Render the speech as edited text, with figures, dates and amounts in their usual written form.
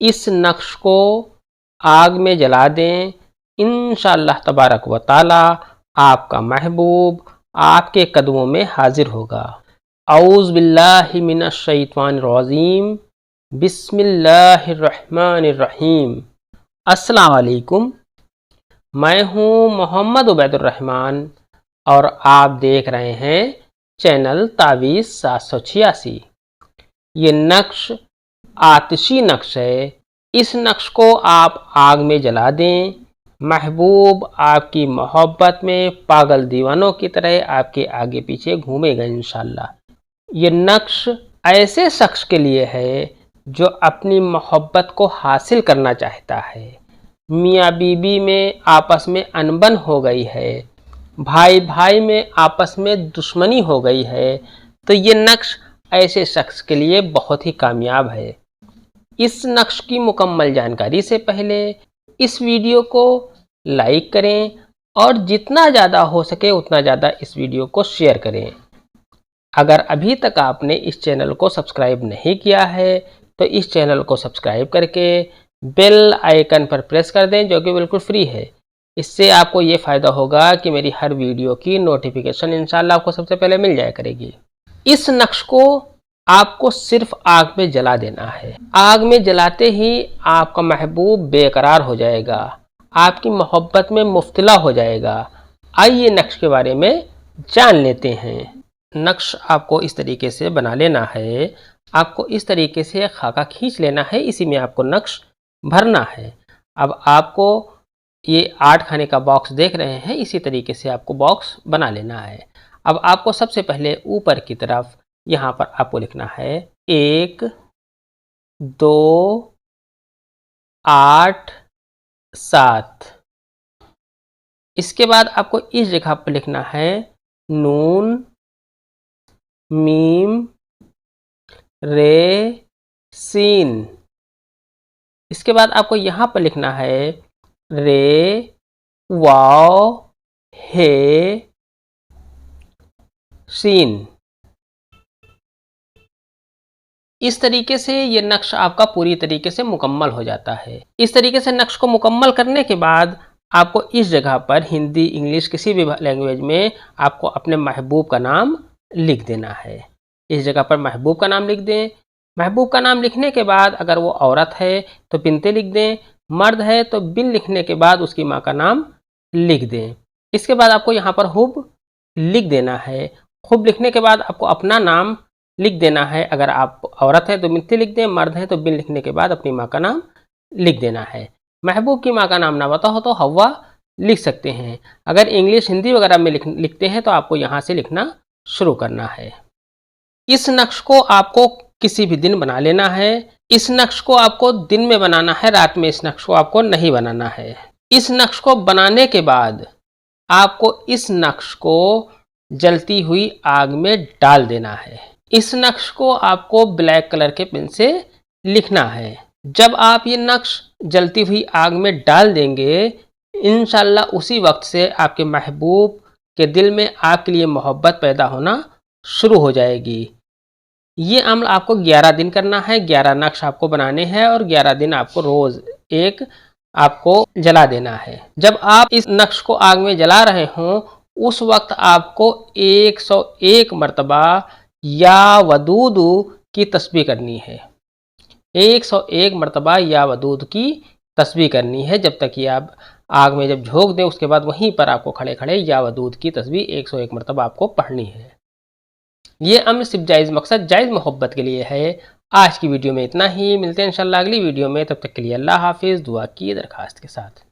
इस नक्श को आग में जला दें, इंशाअल्लाह तबारक व ताला आपका महबूब आपके कदमों में हाजिर होगा। औज़ु बिल्लाहि मिनश शैतानिर रजीम, बिस्मिल्लाहिर रहमानिर रहीम। अस्सलाम वालेकुम, मैं हूँ मोहम्मद उबैदुर रहमान और आप देख रहे हैं चैनल तावीज़ 786। ये नक्श आतिशी नक्श है। इस नक्श को आप आग में जला दें, महबूब आपकी मोहब्बत में पागल दीवानों की तरह आपके आगे पीछे घूमेगा इंशाअल्लाह। ये नक्श ऐसे शख्स के लिए है जो अपनी मोहब्बत को हासिल करना चाहता है। मियाँ बीबी में आपस में अनबन हो गई है, भाई भाई में आपस में दुश्मनी हो गई है, तो ये नक्श ऐसे शख्स के लिए बहुत ही कामयाब है। इस नक्श की मुकम्मल जानकारी से पहले इस वीडियो को लाइक करें और जितना ज़्यादा हो सके उतना ज़्यादा इस वीडियो को शेयर करें। अगर अभी तक आपने इस चैनल को सब्सक्राइब नहीं किया है तो इस चैनल को सब्सक्राइब करके बेल आइकन पर प्रेस कर दें, जो कि बिल्कुल फ्री है। इससे आपको ये फ़ायदा होगा कि मेरी हर वीडियो की नोटिफिकेशन इंशाल्लाह आपको सबसे पहले मिल जाया करेगी। इस नक्श को आपको सिर्फ आग में जला देना है। आग में जलाते ही आपका महबूब बेकरार हो जाएगा, आपकी मोहब्बत में मुब्तला हो जाएगा। आइए नक्श के बारे में जान लेते हैं। नक्श आपको इस तरीके से बना लेना है। आपको इस तरीके से खाका खींच लेना है, इसी में आपको नक्श भरना है। अब आपको ये 8 खाने का बॉक्स देख रहे हैं, इसी तरीके से आपको बॉक्स बना लेना है। अब आपको सबसे पहले ऊपर की तरफ यहाँ पर आपको लिखना है 1 2 8 7। इसके बाद आपको इस जगह पर लिखना है नून मीम रे सीन। इसके बाद आपको यहाँ पर लिखना है रे वाव हे सीन। इस तरीके से ये नक्श आपका पूरी तरीके से मुकम्मल हो जाता है। इस तरीके से नक्श को मुकम्मल करने के बाद आपको इस जगह पर हिंदी इंग्लिश किसी भी लैंग्वेज में आपको अपने महबूब का नाम लिख देना है। इस जगह पर महबूब का नाम लिख दें। महबूब का नाम लिखने के बाद अगर वो औरत है तो बिनते लिख दें, मर्द है तो बिन लिखने के बाद उसकी माँ का नाम लिख दें। इसके बाद आपको यहाँ पर हुब लिख देना है। हुब लिखने के बाद आपको अपना नाम लिख देना है। अगर आप औरत है तो बिनते लिख दें, मर्द है तो बिन लिखने के बाद अपनी माँ का नाम लिख देना है। महबूब की माँ का नाम ना पता हो तो हवा लिख सकते हैं। अगर इंग्लिश हिंदी वगैरह में लिखते हैं तो आपको यहाँ से लिखना शुरू करना है। इस नक्श को आपको किसी भी दिन बना लेना है। इस नक्श को आपको दिन में बनाना है, रात में इस नक्श को आपको नहीं बनाना है। इस नक्श को बनाने के बाद आपको इस नक्श को जलती हुई आग में डाल देना है। इस नक्श को आपको ब्लैक कलर के पेन से लिखना है। जब आप ये नक्श जलती हुई आग में डाल देंगे, इंशाल्लाह उसी वक्त से आपके महबूब के दिल में आपके लिए मोहब्बत पैदा होना शुरू हो जाएगी। ये अमल आपको 11 दिन करना है। 11 नक्श आपको बनाने हैं और 11 दिन आपको रोज़ एक आपको जला देना है। जब आप इस नक्श को आग में जला रहे हों उस वक्त आपको 101 मरतबा या वदूदू की तस्बीह करनी है। 101 मरतबा या वदूद की तस्बीह करनी है। जब तक ये आप आग में जब झोंक दें उसके बाद वहीं पर आपको खड़े खड़े या वदूद की तस्बीह 101 मरतबा आपको पढ़नी है। ये अमल सिर्फ जायज़ मकसद जायज़ मोहब्बत के लिए है। आज की वीडियो में इतना ही। मिलते हैं इंशाल्लाह अगली वीडियो में। तब तक के लिए अल्लाह हाफिज़। दुआ की दरखास्त के साथ।